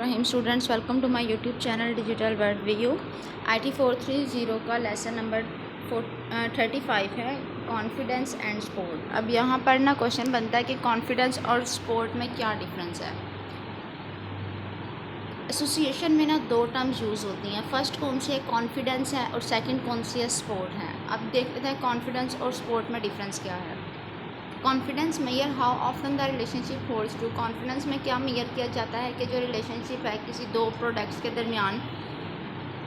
Rahim students, welcome to my YouTube channel digital world view. IT 430 का lesson number 35 है, confidence and sport. अब यहाँ पर ना क्वेश्चन बनता है कि कॉन्फिडेंस और स्पोर्ट में क्या डिफरेंस है। एसोसिएशन में ना दो टर्म्स यूज़ होती हैं। फर्स्ट कौन सी है, कॉन्फिडेंस है, और सेकंड कौन सी है, स्पोर्ट है। अब देखते हैं कॉन्फिडेंस और स्पोर्ट में डिफरेंस क्या है। Confidence mayor how often the relationship holds true. Confidence में क्या मेयर किया जाता है कि जो रिलेशनशिप है किसी दो प्रोडक्ट्स के दरमियान,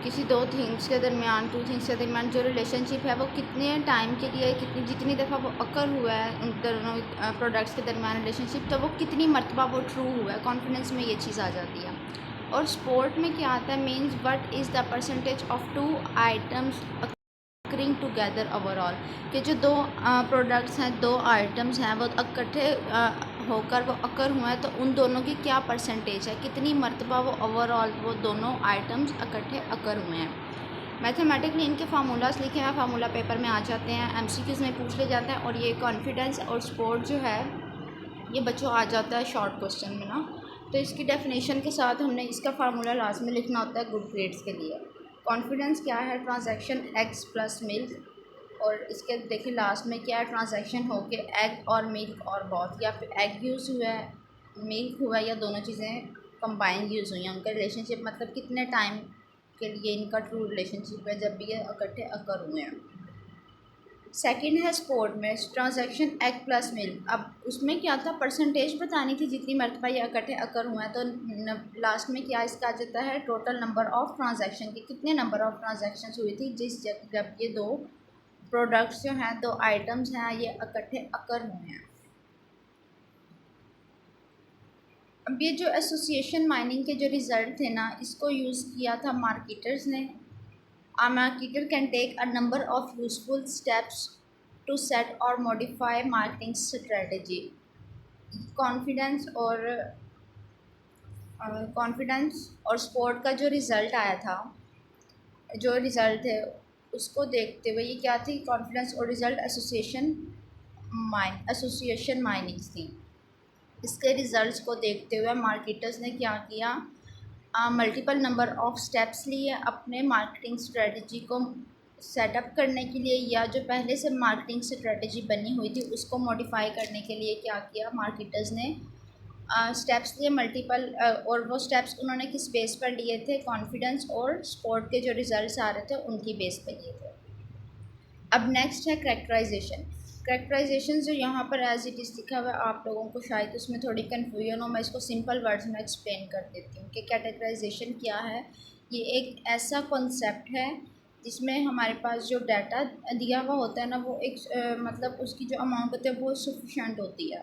किसी दो थिंग्स के दरमियान, टू थिंग्स के दरमियान जो रिलेशनशिप है वो कितने टाइम के लिए, जितनी दफ़ा वो अकर हुआ है उन दोनों प्रोडक्ट्स के दरमियान रिलेशनशिप, तो वो कितनी मरतबा वो ट्रू हुआ है। कॉन्फिडेंस में ये चीज़ आ जाती है। और स्पोर्ट में क्या आता है, means what is the percentage of two items occurring together overall, कि जो दो प्रोडक्ट्स हैं, दो आइटम्स हैं, वो इकट्ठे होकर वो अकर हुए हैं, तो उन दोनों की क्या परसेंटेज है, कितनी मरतबा वो ओवरऑल वो दोनों आइटम्स इकट्ठे अकर हुए हैं। मैथमेटिकली इनके फार्मूलाज लिखे हैं, फार्मूला पेपर में आ जाते हैं, MCQs में पूछ ले जाता है। और ये कॉन्फिडेंस और स्पोर्ट जो है ये बच्चों आ जाता है शॉर्ट क्वेश्चन में ना, तो इसकी डेफिनेशन के साथ हमने इसका फार्मूला लास्ट में लिखना होता है गुड ग्रेड्स के लिए। कॉन्फिडेंस क्या है, ट्रांजैक्शन एग्स प्लस मिल्क, और इसके देखिए लास्ट में क्या है, ट्रांजैक्शन हो के एग और मिल्क और बहुत, या फिर एग यूज़ हुआ है, मिल्क हुआ है, या दोनों चीज़ें कंबाइन यूज़ हुई हैं। उनका रिलेशनशिप मतलब कितने टाइम के लिए इनका ट्रू रिलेशनशिप है जब भी ये इकट्ठे अकर हुए हैं। सेकंड है स्पोर्ट में ट्रांजैक्शन एग प्लस मिल्क। अब उसमें क्या था, परसेंटेज बतानी थी जितनी मरतबा ये इकट्ठे अकर हुए हैं, तो लास्ट में क्या इसका आ जाता है, टोटल नंबर ऑफ़ ट्रांजैक्शन के कितने नंबर ऑफ़ ट्रांजैक्शंस हुई थी जब ये दो प्रोडक्ट्स जो हैं, दो आइटम्स हैं, ये इकट्ठे अकर हुए हैं। अब ये जो एसोसिएशन माइनिंग के जो रिज़ल्ट थे ना, इसको यूज़ किया था मार्केटर्स ने। A marketer can take a number of useful steps to set or modify marketing strategy. Confidence और स्पोर्ट का जो रिज़ल्ट आया था, जो रिज़ल्ट है उसको देखते हुए ये क्या थी, कॉन्फिडेंस और रिज़ल्ट एसोसिएशन माइनिंग्स थी। इसके रिज़ल्ट्स को देखते हुए मार्केटर्स ने क्या किया, मल्टीपल नंबर ऑफ़ स्टेप्स लिए अपने मार्केटिंग स्ट्रेटजी को सेटअप करने के लिए, या जो पहले से मार्केटिंग स्ट्रेटजी बनी हुई थी उसको मॉडिफाई करने के लिए क्या किया, मार्केटर्स ने स्टेप्स लिए मल्टीपल। और वो स्टेप्स उन्होंने किस बेस पर लिए थे, कॉन्फिडेंस और स्पोर्ट के जो रिज़ल्ट्स आ रहे थे उनकी बेस पर लिए थे। अब नेक्स्ट है कैरेक्टराइजेशन। कैरेक्टराइजेशन जो यहाँ पर एज इट इज़ लिखा हुआ है, आप लोगों को शायद उसमें थोड़ी कन्फ्यूजन हो, मैं इसको सिंपल वर्ड्स में एक्सप्लेन कर देती हूँ कि कैटेगराइजेशन क्या है। ये एक ऐसा कॉन्सेप्ट है जिसमें हमारे पास जो डाटा दिया हुआ होता है ना, वो एक मतलब उसकी जो अमाउंट होती है वो सफिशेंट होती है,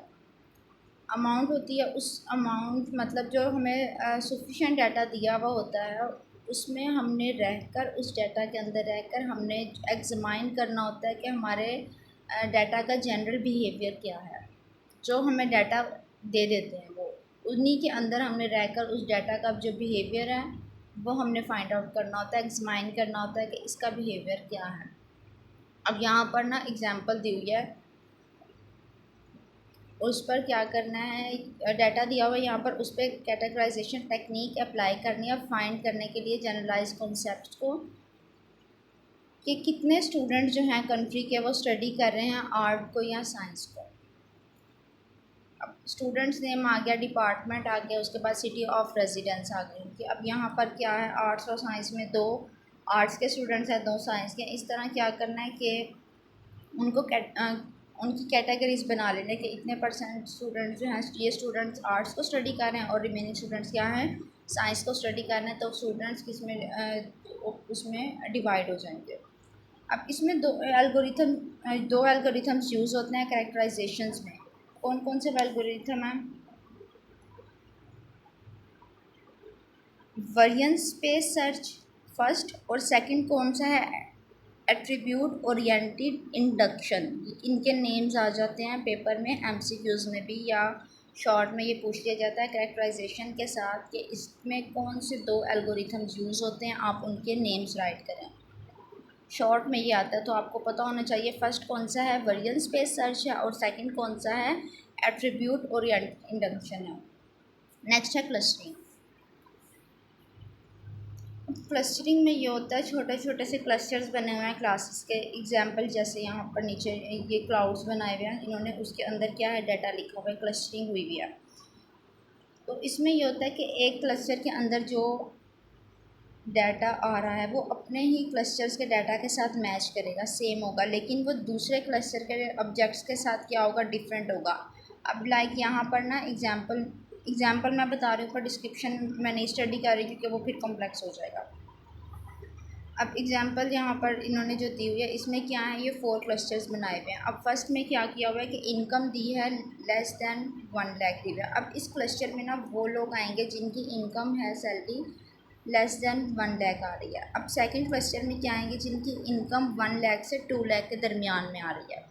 अमाउंट होती है। उस अमाउंट मतलब जो हमें सफिशेंट डाटा दिया हुआ होता है, उसमें हमने रहकर, उस डाटा के अंदर रहकर हमने एग्जामाइन करना होता है कि हमारे डाटा का जनरल बिहेवियर क्या है। जो हमें डाटा दे देते हैं वो उन्हीं के अंदर हमने रहकर उस डाटा का जो बिहेवियर है वो हमने फाइंड आउट करना होता है, एग्जामाइन करना होता है कि इसका बिहेवियर क्या है। अब यहाँ पर ना एग्जांपल दी हुई है, उस पर क्या करना है, डाटा दिया हुआ है यहाँ पर, उस पर कैटेगराइजेशन टेक्निक अप्लाई करनी है फाइंड करने के लिए जनरलाइज कॉन्सेप्ट को, कि कितने स्टूडेंट जो हैं कंट्री के वो स्टडी कर रहे हैं आर्ट को या साइंस को। अब स्टूडेंट्स नेम आ गया, डिपार्टमेंट आ गया, उसके बाद सिटी ऑफ रेजिडेंस आ गई। कि अब यहाँ पर क्या है, आर्ट्स और साइंस में दो आर्ट्स के स्टूडेंट्स हैं, दो साइंस के। इस तरह क्या करना है कि उनको उनकी कैटेगरीज बना लेने कि इतने परसेंट स्टूडेंट्स जो हैं, ये स्टूडेंट्स आर्ट्स को स्टडी कर रहे हैं और रिमेनिंग स्टूडेंट्स क्या हैं, साइंस को स्टडी कर रहे हैं। तो स्टूडेंट्स किसमें उसमें डिवाइड हो जाएंगे। अब इसमें दो एल्गोरिथम्स यूज़ होते हैं कैरेक्टराइजेशंस में। कौन कौन से एल्गोरिथम हैं, वेरिएंस स्पेस सर्च फर्स्ट, और सेकंड कौन सा है, एट्रीब्यूट ओरिएंटेड इंडक्शन। इनके नेम्स आ जाते हैं पेपर में, MCQs में भी, या शॉर्ट में ये पूछ लिया जाता है कैरेक्टराइजेशन के साथ कि इसमें कौन से दो एल्गोरिथम्स यूज़ होते हैं, आप उनके नेम्स राइट करें। शॉर्ट में ये आता है तो आपको पता होना चाहिए फर्स्ट कौन सा है, वेरिएंस स्पेस सर्च है, और सेकंड कौन सा है, एट्रीब्यूट ओरिएंटेड इंडक्शन है। नेक्स्ट है क्लस्टरिंग। क्लस्टरिंग में ये होता है, छोटे छोटे से क्लस्टर्स बने हुए हैं क्लासेस के। एग्जांपल जैसे यहाँ पर नीचे ये क्लाउड्स बनाए हुए हैं, इन्होंने उसके अंदर क्या है, डाटा लिखा हुआ है, क्लस्टरिंग हुई हुई है। तो इसमें ये होता है कि एक क्लस्टर के अंदर जो डाटा आ रहा है वो अपने ही क्लस्टर्स के डाटा के साथ मैच करेगा, सेम होगा, लेकिन वो दूसरे क्लस्टर के ऑब्जेक्ट्स के साथ क्या होगा, डिफरेंट होगा। अब लाइक यहाँ पर ना एग्जांपल मैं बता रही हूँ, पर डिस्क्रिप्शन मैं नहीं स्टडी कर रही क्योंकि वो फिर कॉम्प्लेक्स हो जाएगा। अब एग्जांपल यहाँ पर इन्होंने जो दी हुई है, इसमें क्या है, ये 4 क्लस्टर्स बनाए हुए हैं। अब फर्स्ट में क्या किया हुआ है कि इनकम दी है लेस दैन 1 लाख दी है। अब इस क्लस्टर में ना वो लोग आएंगे जिनकी इनकम है, सैलरी लेस दैन 1 लाख आ रही है। अब सेकंड क्लस्टर में क्या आएंगे, जिनकी इनकम 1 लाख से 2 लाख के दरमियान में आ रही है।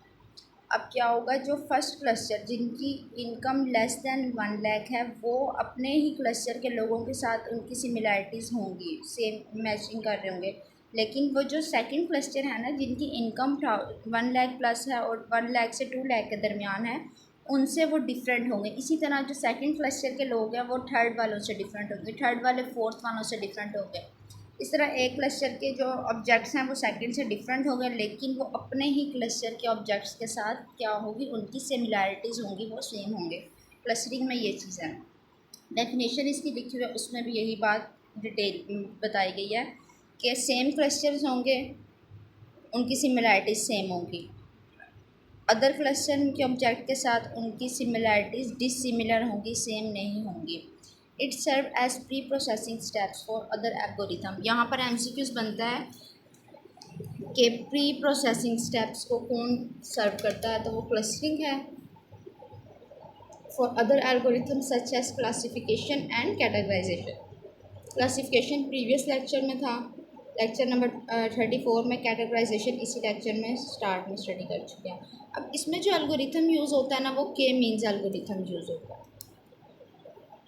अब क्या होगा, जो फर्स्ट क्लस्टर जिनकी इनकम लेस दैन 1 लाख है, वो अपने ही क्लस्टर के लोगों के साथ उनकी सिमिलैरिटीज़ होंगी, सेम मैचिंग कर रहे होंगे। लेकिन वो जो सेकंड क्लस्टर है ना, जिनकी इनकम 1 लाख प्लस है और 1 लाख से 2 लाख के दरमियान है, उनसे वो डिफरेंट होंगे। इसी तरह जो सेकंड क्लस्टर के लोग हैं वो थर्ड वालों से डिफरेंट होंगे, थर्ड वाले फोर्थ वालों से डिफरेंट होंगे। इस तरह एक क्लस्टर के जो ऑब्जेक्ट्स हैं वो सेकंड से डिफरेंट हो गए, लेकिन वो अपने ही क्लस्टर के ऑब्जेक्ट्स के साथ क्या होगी, उनकी सिमिलैरिटीज़ होंगी, वो सेम होंगे। क्लस्टरिंग में ये चीज़ है। डेफिनेशन इसकी लिखी हुई है, उसमें भी यही बात डिटेल बताई गई है कि सेम क्लस्टर्स होंगे, उनकी सिमिलैरिटीज़ सेम होंगी। अदर क्लस्टर के ऑब्जेक्ट के साथ उनकी सिमिलैरिटीज़ डिसिमिलर होंगी, सेम नहीं होंगी। It serve as pre processing steps for other algorithm. यहाँ पर एमसीक्यूज बनता है कि प्री प्रोसेसिंग स्टेप्स को कौन सर्व करता है, तो वो क्लस्टरिंग है। For other algorithm such as classification and categorisation. Classification previous lecture में था, लेक्चर नंबर 34 में। कैटेगराइजेशन इसी लेक्चर में स्टार्ट में स्टडी कर चुके हैं। अब इसमें जो एल्गोरिथम यूज़ होता है ना, वो के मीन्स एल्गोरिथम यूज़ होता है।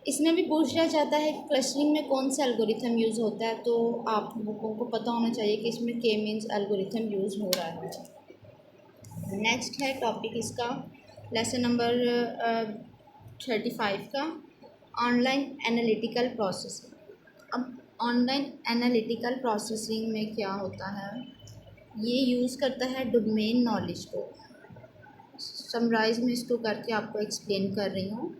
इसमें भी पूछा जाता है कि क्लस्टरिंग में कौन सा एल्गोरिथम यूज़ होता है, तो आप लोगों को पता होना चाहिए कि इसमें के मीन्स एल्गोरिथम यूज़ हो रहा है। नेक्स्ट है टॉपिक इसका लेसन नंबर 35 का, ऑनलाइन एनालिटिकल प्रोसेसिंग। अब ऑनलाइन एनालिटिकल प्रोसेसिंग में क्या होता है, ये यूज़ करता है डोमेन नॉलेज को। समराइज में इसको करके आपको एक्सप्लेन कर रही हूँ।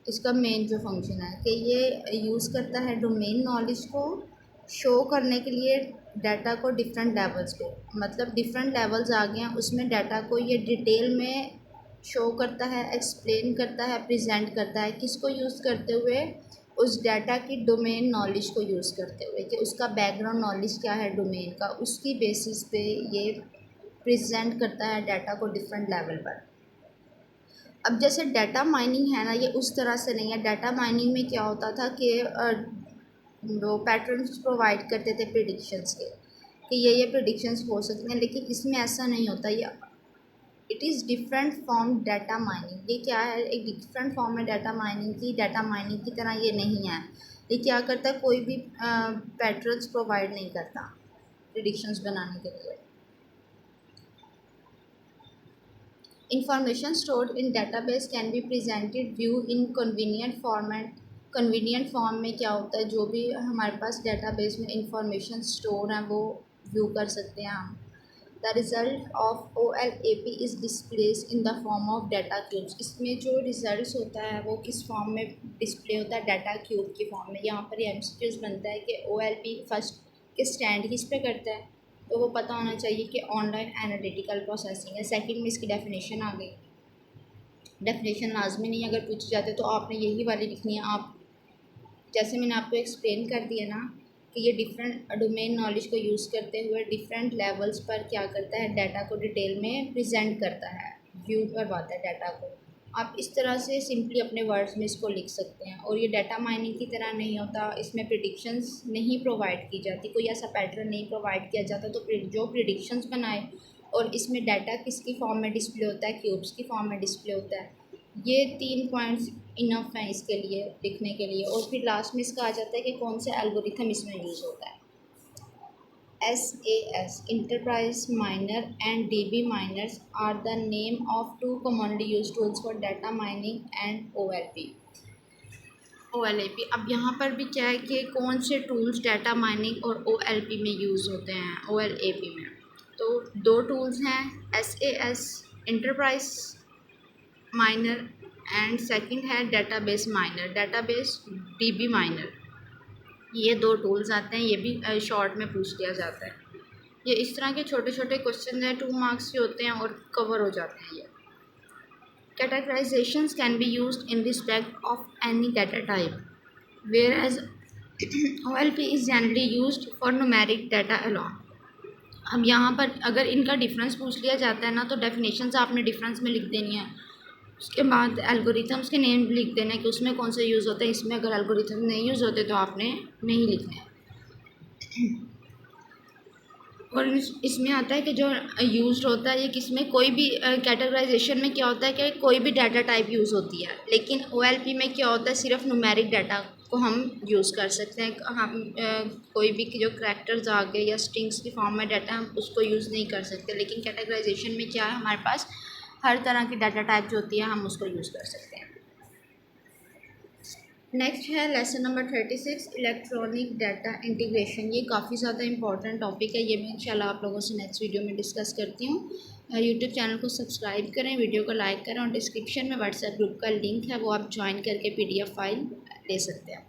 इसका मेन जो फंक्शन है कि ये यूज़ करता है डोमेन नॉलेज को शो करने के लिए डाटा को डिफरेंट लेवल्स पे, मतलब डिफरेंट लेवल्स आ गए हैं उसमें डाटा को ये डिटेल में शो करता है, एक्सप्लेन करता है, प्रेजेंट करता है। किसको यूज़ करते हुए, उस डाटा की डोमेन नॉलेज को यूज़ करते हुए, कि उसका बैकग्राउंड नॉलेज क्या है डोमेन का, उसकी बेसिस पे ये प्रेजेंट करता है डाटा को डिफरेंट लेवल पर। अब जैसे डाटा माइनिंग है ना, ये उस तरह से नहीं है। डाटा माइनिंग में क्या होता था कि वो पैटर्न्स प्रोवाइड करते थे प्रिडिक्शंस के, कि ये प्रिडिक्शंस हो सकती हैं, लेकिन इसमें ऐसा नहीं होता। ये it is different form data mining. ये क्या है, एक डिफरेंट फॉर्म है डाटा माइनिंग की। डाटा माइनिंग की तरह ये नहीं है। ये क्या करता है, कोई भी पैटर्न्स प्रोवाइड नहीं करता प्रिडिक्शंस बनाने के लिए। Information stored in database can be presented view in convenient format। Convenient form में क्या होता है, जो भी हमारे पास डेटाबेस में इंफॉर्मेशन स्टोर है वो व्यू कर सकते हैं हम। The result of OLAP is displace in the form of data cubes. इसमें जो रिजल्ट्स होता है वो किस फॉर्म में डिस्प्ले होता है, डाटा क्यूब की फॉर्म में। यहाँ पर MCQs बनता है कि OLAP फर्स्ट के स्टैंड किस पे करता है, तो वो पता होना चाहिए कि ऑनलाइन एनालिटिकल प्रोसेसिंग है। सेकंड में इसकी डेफिनेशन आ गई। डेफिनेशन लाजमी नहीं, अगर पूछी जाती तो आपने यही वाली लिखनी है। आप जैसे मैंने आपको एक्सप्लेन कर दिया ना कि ये डिफरेंट डोमेन नॉलेज को यूज़ करते हुए डिफरेंट लेवल्स पर क्या करता है, डाटा को डिटेल में प्रेजेंट करता है, व्यू करवाता है डाटा को। आप इस तरह से सिंपली अपने वर्ड्स में इसको लिख सकते हैं। और ये डाटा माइनिंग की तरह नहीं होता, इसमें प्रिडिक्शंस नहीं प्रोवाइड की जाती, कोई ऐसा पैटर्न नहीं प्रोवाइड किया जाता। तो जो प्रिडिक्शंस बनाए और इसमें डाटा किसकी फॉर्म में डिस्प्ले होता है, क्यूब्स की फॉर्म में डिस्प्ले होता है। ये 3 पॉइंट्स इनफ हैं इसके लिए लिखने के लिए। और फिर लास्ट में इसका आ जाता है कि कौन सा एल्गोरिथम इसमें यूज़ होता है। SAS Enterprise Miner and DB Miners are the name of two commonly used tools for data mining and OLP। OLAP। अब यहाँ पर भी क्या है कि कौन से टूल्स डाटा माइनिंग और OLP में यूज़ होते हैं, OLAP में। तो दो टूल्स हैं, SAS enterprise miner and second है database miner, database DB miner. ये दो टूल्स आते हैं, ये भी शॉर्ट में पूछ लिया जाता है। ये इस तरह के छोटे छोटे क्वेश्चन हैं, 2 मार्क्स के होते हैं और कवर हो जाते हैं ये। Categorizations can be used in respect of any data type, whereas OLP is generally used for numeric data alone. अब यहाँ पर अगर इनका डिफरेंस पूछ लिया जाता है ना, तो डेफिनेशंस आपने डिफरेंस में लिख देनी है। उसके बाद एल्गोरिथम्स के नेम लिख देना है कि उसमें कौन सा यूज़ होता है, इसमें अगर एल्गोरिथम नहीं यूज़ होते तो आपने नहीं लिखना है। और इसमें आता है कि जो यूज़ होता है ये किसमें, कोई भी कैटेगराइजेशन में क्या होता है कि कोई भी डाटा टाइप यूज़ होती है, लेकिन OLP में क्या होता है, सिर्फ न्यूमेरिक डाटा को हम यूज़ कर सकते हैं। हम कोई भी जो करैक्टर्स आ गए या स्ट्रिंग्स की फॉर्म में डाटा हम उसको यूज़ नहीं कर सकते, लेकिन कैटेगराइजेशन में क्या है, हमारे पास हर तरह की डाटा टाइप जो होती है हम उसको यूज़ कर सकते हैं। नेक्स्ट है lesson number 36 electronic data integration. ये काफ़ी ज़्यादा इंपॉर्टेंट टॉपिक है, ये मैं इंशाल्लाह आप लोगों से नेक्स्ट वीडियो में डिस्कस करती हूँ। यूट्यूब चैनल को सब्सक्राइब करें, वीडियो को लाइक करें और डिस्क्रिप्शन में व्हाट्सएप ग्रुप का लिंक है, वो आप ज्वाइन करके PDF फाइल ले सकते हैं।